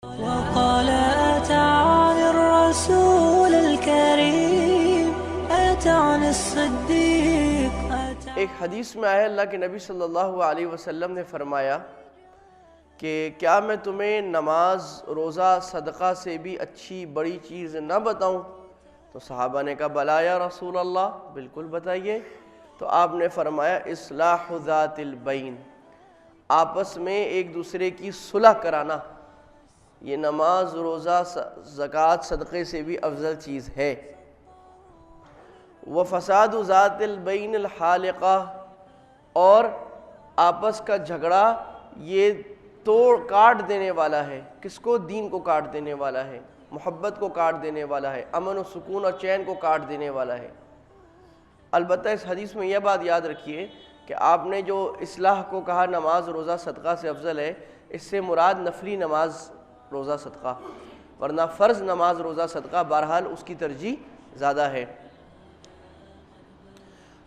وقال أتعني الرسول الكريم أتعني الصديق ایک حدیث میں آیا اللہ کے نبی صلی اللہ علیہ وسلم نے فرمایا کہ کیا میں تمہیں نماز، روزہ، صدقہ سے بھی اچھی بڑی چیز نہ بتاؤں؟ تو صحابہ نے کہا بلا یا رسول اللہ، بالکل بتائیے۔ تو آپ نے فرمایا اصلاح ذات البین، آپس میں ایک دوسرے کی صلح کرانا، یہ نماز، روزہ، زکوٰۃ، صدقے سے بھی افضل چیز ہے۔ وفساد ذات البین الحالقہ، اور آپس کا جھگڑا یہ توڑ کاٹ دینے والا ہے۔ کس کو؟ دین کو کاٹ دینے والا ہے، محبت کو کاٹ دینے والا ہے، امن و سکون اور چین کو کاٹ دینے والا ہے۔ البتہ اس حدیث میں یہ بات یاد رکھیے کہ آپ نے جو اصلاح کو کہا نماز، روزہ، صدقہ سے افضل ہے، اس سے مراد نفلی نماز، روزہ، صدقہ، ورنہ فرض نماز، روزہ، صدقہ بہرحال اس کی ترجیح زیادہ ہے۔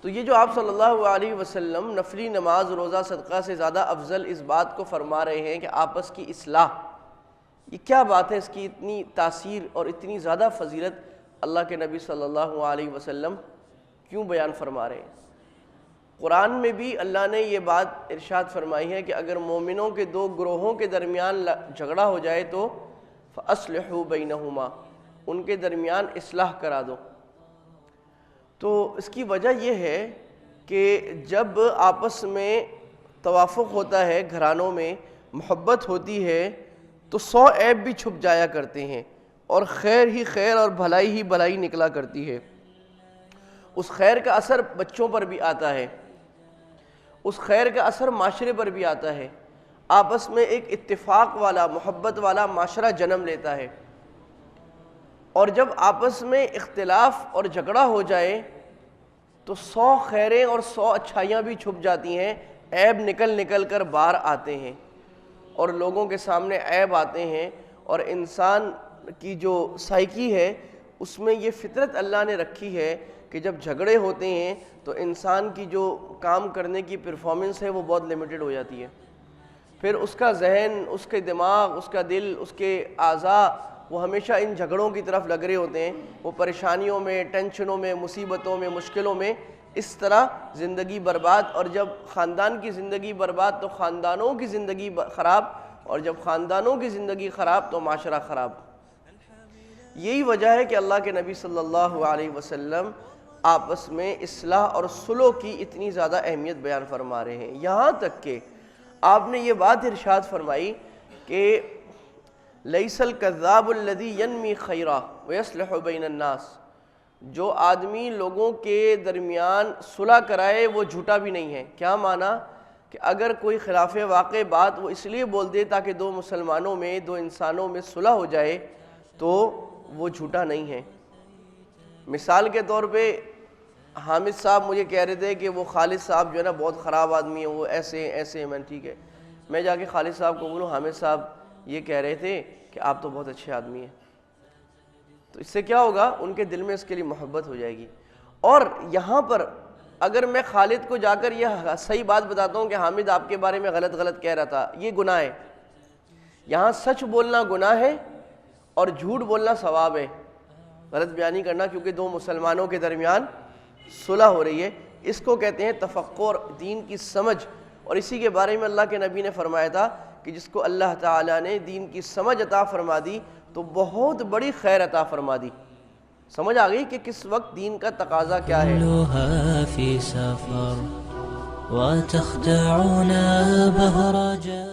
تو یہ جو آپ صلی اللہ علیہ وسلم نفلی نماز، روزہ، صدقہ سے زیادہ افضل اس بات کو فرما رہے ہیں کہ آپس کی اصلاح، یہ کیا بات ہے؟ اس کی اتنی تاثیر اور اتنی زیادہ فضیلت اللہ کے نبی صلی اللہ علیہ وسلم کیوں بیان فرما رہے ہیں؟ قرآن میں بھی اللہ نے یہ بات ارشاد فرمائی ہے کہ اگر مومنوں کے دو گروہوں کے درمیان جھگڑا ہو جائے تو فَأَصْلِحُوا بَيْنَهُمَا، ان کے درمیان اصلاح کرا دو۔ تو اس کی وجہ یہ ہے کہ جب آپس میں توافق ہوتا ہے، گھرانوں میں محبت ہوتی ہے، تو 100 عیب بھی چھپ جایا کرتے ہیں، اور خیر ہی خیر اور بھلائی ہی بھلائی نکلا کرتی ہے۔ اس خیر کا اثر بچوں پر بھی آتا ہے، اس خیر کا اثر معاشرے پر بھی آتا ہے، آپس میں ایک اتفاق والا، محبت والا معاشرہ جنم لیتا ہے۔ اور جب آپس میں اختلاف اور جھگڑا ہو جائے تو 100 خیریں اور 100 اچھائیاں بھی چھپ جاتی ہیں، عیب نکل نکل کر باہر آتے ہیں اور لوگوں کے سامنے عیب آتے ہیں، اور انسان کی جو سائیکی ہے اس میں یہ فطرت اللہ نے رکھی ہے کہ جب جھگڑے ہوتے ہیں تو انسان کی جو کام کرنے کی پرفارمنس ہے وہ بہت لیمیٹڈ ہو جاتی ہے۔ پھر اس کا ذہن، اس کے دماغ، اس کا دل، اس کے اعضاء وہ ہمیشہ ان جھگڑوں کی طرف لگ رہے ہوتے ہیں، وہ پریشانیوں میں، ٹینشنوں میں، مصیبتوں میں، مشکلوں میں، اس طرح زندگی برباد۔ اور جب خاندان کی زندگی برباد تو خاندانوں کی زندگی خراب، اور جب خاندانوں کی زندگی خراب تو معاشرہ خراب۔ یہی وجہ ہے کہ اللہ کے نبی صلی اللہ علیہ وسلم آپس میں اصلاح اور صلح کی اتنی زیادہ اہمیت بیان فرما رہے ہیں، یہاں تک کہ آپ نے یہ بات ارشاد فرمائی کہ لیس الکذاب الذی ینمی خیرا ویصلح بین الناس، جو آدمی لوگوں کے درمیان صلح کرائے وہ جھوٹا بھی نہیں ہے۔ کیا معنی؟ کہ اگر کوئی خلاف واقع بات وہ اس لیے بول دے تاکہ دو مسلمانوں میں، دو انسانوں میں صلح ہو جائے تو وہ جھوٹا نہیں ہے۔ مثال کے طور پہ حامد صاحب مجھے کہہ رہے تھے کہ وہ خالد صاحب جو ہے نا بہت خراب آدمی ہے، وہ ایسے ایسے، میں ٹھیک ہے، میں جا کے خالد صاحب کو بولوں حامد صاحب یہ کہہ رہے تھے کہ آپ تو بہت اچھے آدمی ہیں، تو اس سے کیا ہوگا؟ ان کے دل میں اس کے لیے محبت ہو جائے گی۔ اور یہاں پر اگر میں خالد کو جا کر یہ صحیح بات بتاتا ہوں کہ حامد آپ کے بارے میں غلط کہہ رہا تھا، یہ گناہ ہے۔ یہاں سچ بولنا گناہ ہے اور جھوٹ بولنا ثواب ہے، غلط بیانی کرنا، کیونکہ دو مسلمانوں کے درمیان صلح ہو رہی ہے۔ اس کو کہتے ہیں تفقہ، دین کی سمجھ۔ اور اسی کے بارے میں اللہ کے نبی نے فرمایا تھا کہ جس کو اللہ تعالیٰ نے دین کی سمجھ عطا فرما دی تو بہت بڑی خیر عطا فرما دی۔ سمجھ آ گئی کہ کس وقت دین کا تقاضا کیا ہے۔ كلها في سفر وتخدعنا بهرجا